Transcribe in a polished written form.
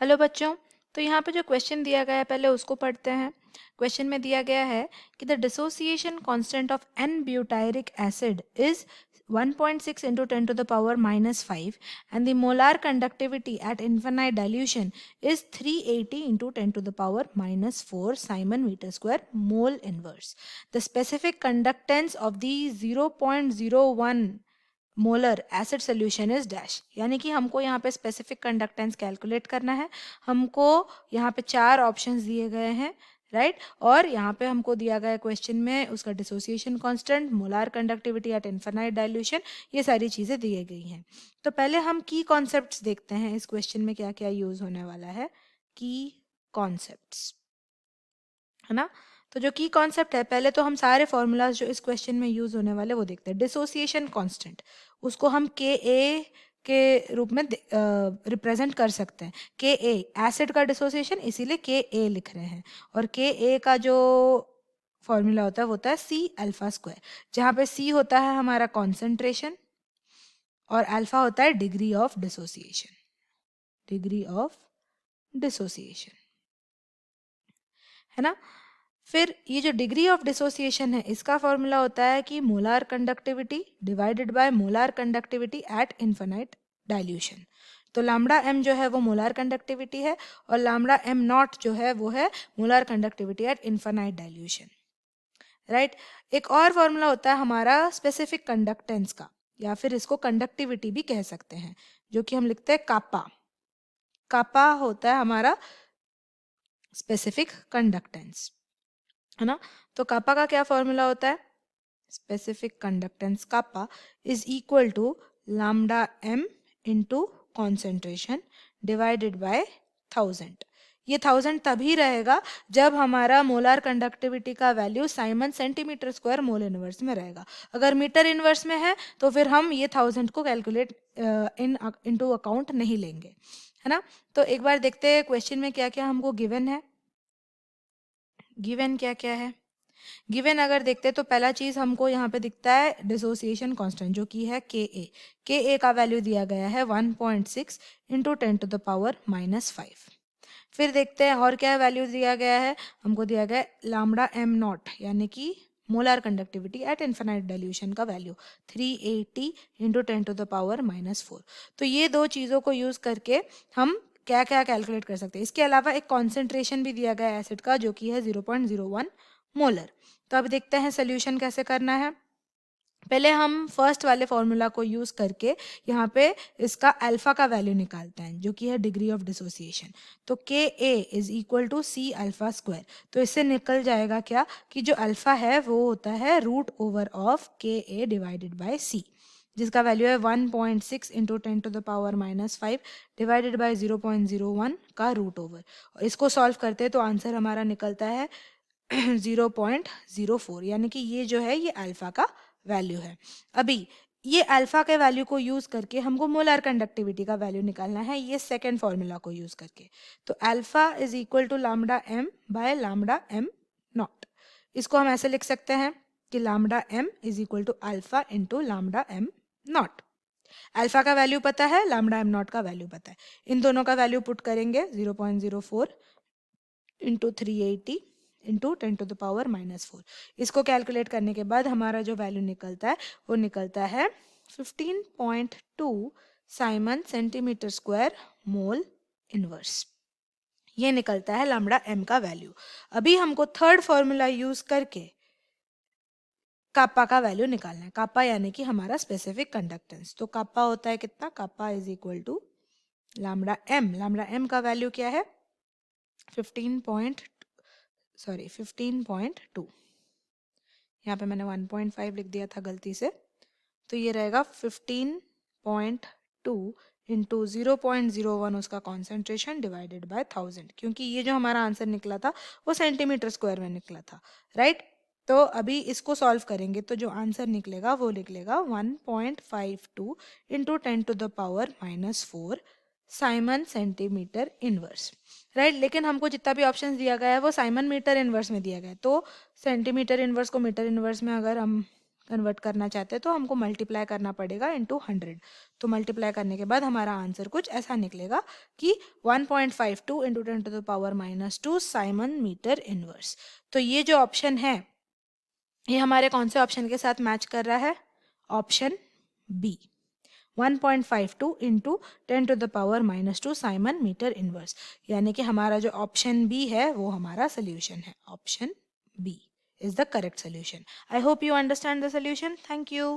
Hello बच्चों। तो यहाँ पे जो क्वेश्चन दिया गया है पहले उसको पढ़ते हैं। क्वेश्चन में दिया गया है कि the dissociation constant of n butyric acid is 1.6 into 10 to the power minus 5 and the molar conductivity at infinite dilution is 380 into 10 to the power minus 4 Simon meter square mole inverse. The specific conductance of the 0.01 molar acid solution is dash. यानी कि हमको यहाँ पे specific conductance calculate करना है। हमको यहाँ पे 4 ऑप्शंस दिए गए हैं, राइट। और यहाँ पे हमको दिया गया क्वेश्चन में उसका dissociation constant, molar conductivity eight infinite dilution, ये सारी चीज़ें दी गई हैं। तो पहले हम की कॉन्सेप्ट्स देखते हैं इस क्वेश्चन में क्या क्या यूज होने वाला है। की कॉन्सेप्ट्स, है ना। तो जो की कॉन्सेप्ट है, पहले तो हम सारे फॉर्मूलाज जो इस क्वेश्चन में यूज होने वाले वो देखते हैं। डिसोसिएशन कांस्टेंट, उसको हम के ए के रूप में रिप्रेजेंट कर सकते हैं। के ए एसिड का डिसोसिएशन, इसीलिए के ए लिख रहे हैं। और के ए का जो फॉर्मूला होता है वो होता है सी अल्फा स्क्वायर, जहाँ पे सी होता है हमारा कॉन्सेंट्रेशन और अल्फा होता है degree of dissociation. Degree of dissociation, है ना। फिर ये जो डिग्री ऑफ डिसोसिएशन है इसका फॉर्मूला होता है कि molar conductivity divided by molar conductivity at infinite dilution. तो लैम्डा एम जो है वो मोलार कंडक्टिविटी है और लैम्डा एम नॉट जो है वो है molar conductivity at infinite dilution, right. एक और फॉर्मूला होता है हमारा स्पेसिफिक कंडक्टेंस का, या फिर इसको कंडक्टिविटी भी कह सकते हैं, जो कि हम लिखते हैं कापा। कापा होता है हमारा स्पेसिफिक कंडक्टेंस, है ना। तो कापा का क्या फॉर्मूला होता है? Specific conductance kappa is equal to lambda M into concentration divided by 1000। ये 1000 तभी रहेगा जब हमारा मोलार कंडक्टिविटी का value siemens centimetre square mole inverse में रहेगा। अगर मीटर इनवर्स में है तो फिर हम ये 1000 को कैलकुलेट इनटू अकाउंट नहीं लेंगे, है ना। तो एक बार देखते हैं क्वेश्चन में क्या क्या हमको गिवन है। गिवन क्या क्या है? गिवन अगर देखते हैं तो पहला चीज हमको यहाँ पे दिखता है डिसोसिएशन कांस्टेंट, जो कि है के ए। के ए का वैल्यू दिया गया है 1.6 into 10 to the power minus 5। फिर देखते हैं और क्या वैल्यू दिया गया है। हमको दिया गया है लैम्डा एम नॉट, यानी कि molar conductivity at infinite dilution का value 380 into 10 to the power minus 4। तो ये दो चीज़ों को यूज करके हम क्या क्या कैलकुलेट कर सकते हैं। इसके अलावा एक कॉन्सेंट्रेशन भी दिया गया है एसिड का, जो कि है 0.01 मोलर। तो अब देखते हैं सोल्यूशन कैसे करना है। पहले हम फर्स्ट वाले फॉर्मूला को यूज करके यहाँ पे इसका अल्फा का वैल्यू निकालते हैं, जो कि है डिग्री ऑफ डिसोसिएशन। तो K a is equal to C alpha square. तो इससे निकल जाएगा क्या कि जो अल्फा है वो होता है रूट ओवर ऑफ के ए डिवाइडेड बाय सी, जिसका वैल्यू है 1.6 into 10 to the power minus 5 by बाय 0.01 का रूट ओवर। इसको सॉल्व करते हैं तो आंसर हमारा निकलता है 0.04, यानी कि ये जो है ये अल्फा का वैल्यू है। अभी ये अल्फा के वैल्यू को यूज करके हमको मोलर कंडक्टिविटी का वैल्यू निकालना है, ये सेकेंड फॉर्मूला को यूज करके। तो alpha is equal to lambda M by lambda M naught. इसको हम ऐसे लिख सकते हैं कि lambda M is equal to alpha into lambda M naught. Alpha का वैल्यू पता है, लैम्डा एम नॉट का वैल्यू पता है। इन दोनों का वैल्यू पुट करेंगे 0.04 into 380 into 10 to the power minus 4। इसको कैलकुलेट करने के बाद हमारा जो वैल्यू निकलता है वो निकलता है 15.2 Simon centimetre square mole inverse. ये निकलता है लैम्डा एम का वैल्यू। अभी हमको थर्ड फॉर्मूला यूज करके कापा का वैल्यू निकालना है। कापा यानी कि हमारा स्पेसिफिक कंडक्टेंस। तो कापा होता है कितना? Kappa is equal to lambda m. Lambda m का वैल्यू क्या है? 15.2। यहाँ पे मैंने 1.5 लिख दिया था गलती से, तो ये रहेगा 15.2 इंटू 0.01 उसका कॉन्सेंट्रेशन डिवाइडेड बाय 1000, क्योंकि ये जो हमारा आंसर निकला था वो सेंटीमीटर स्क्वायर में निकला था, राइट। तो अभी इसको सॉल्व करेंगे तो जो आंसर निकलेगा वो निकलेगा 1.52 into 10 to the power minus 4 siemens centimetre inverse, right. लेकिन हमको जितना भी ऑप्शन दिया गया है वो साइमन मीटर इनवर्स में दिया गया है, तो सेंटीमीटर इनवर्स को मीटर इनवर्स में अगर हम कन्वर्ट करना चाहते हैं तो हमको मल्टीप्लाई करना पड़ेगा इंटू 100। तो मल्टीप्लाई करने के बाद हमारा आंसर कुछ ऐसा निकलेगा कि 1.52 इंटू 10⁻⁻² साइमन मीटर इनवर्स। तो ये जो ऑप्शन है ये हमारे कौन से ऑप्शन के साथ मैच कर रहा है? Option B, 1.52 into 10⁻⁻² siemens metre inverse, यानी कि हमारा जो ऑप्शन बी है वो हमारा सोल्यूशन है। Option B is the correct solution. I hope you understand the solution. Thank you.